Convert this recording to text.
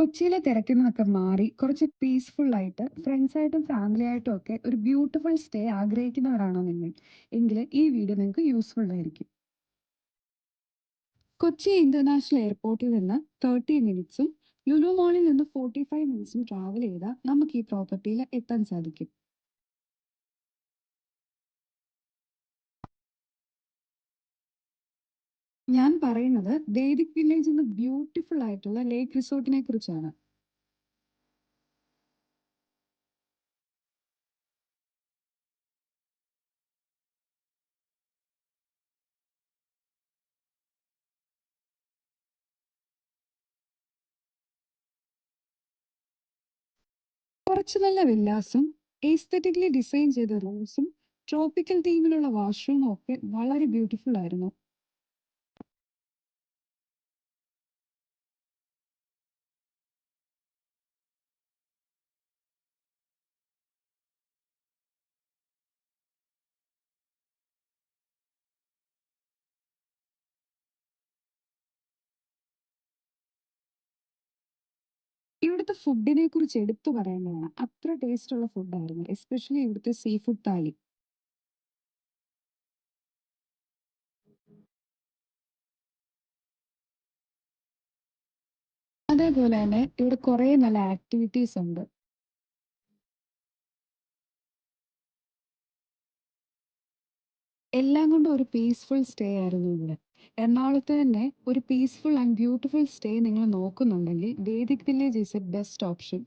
കൊച്ചിയിലെ തിരക്കിൽ നിന്നൊക്കെ മാറി കുറച്ച് പീസ്ഫുൾ ആയിട്ട് ഫ്രണ്ട്സായിട്ടും ഫാമിലി ആയിട്ടും ഒക്കെ ഒരു ബ്യൂട്ടിഫുൾ സ്റ്റേ ആഗ്രഹിക്കുന്നവരാണോ നിങ്ങൾ? എങ്കിൽ ഈ വീഡിയോ നിങ്ങൾക്ക് യൂസ്ഫുൾ ആയിരിക്കും. കൊച്ചി ഇന്റർനാഷണൽ എയർപോർട്ടിൽ നിന്ന് 30 മിനിറ്റ്സും ലുലു മോളിൽ നിന്ന് 45 മിനിറ്റ്സും ട്രാവൽ ചെയ്താൽ നമുക്ക് ഈ പ്രോപ്പർട്ടിയിൽ എത്താൻ സാധിക്കും. ഞാൻ പറയുന്നത് വേദിക് വില്ലേജ് എന്ന ബ്യൂട്ടിഫുൾ ആയിട്ടുള്ള ലേക്ക് റിസോർട്ടിനെ കുറിച്ചാണ്. കുറച്ച് നല്ല വില്ലാസും എസ്തെറ്റിക്കലി ഡിസൈൻ ചെയ്ത റൂംസും ട്രോപ്പിക്കൽ തീമിലുള്ള വാഷ്റൂമും ഒക്കെ വളരെ ബ്യൂട്ടിഫുൾ ആയിരുന്നു. ഇവിടുത്തെ ഫുഡിനെ കുറിച്ച് എടുത്തു പറയേണ്ടതാണ്. അത്ര ടേസ്റ്റ് ഉള്ള ഫുഡായിരുന്നു, എസ്പെഷ്യലി ഇവിടുത്തെ സീ ഫുഡ് താലി. അതേപോലെ തന്നെ ഇവിടെ കുറേ നല്ല ആക്ടിവിറ്റീസ് ഉണ്ട്. എല്ലാം കൊണ്ടും ഒരു പീസ്ഫുൾ സ്റ്റേ ആയിരുന്നു ഇവിടെ. എറണാകുളത്ത് തന്നെ ഒരു പീസ്ഫുൾ ആൻഡ് ബ്യൂട്ടിഫുൾ സ്റ്റേ നിങ്ങൾ നോക്കുന്നുണ്ടെങ്കിൽ Vedic Village is a best option.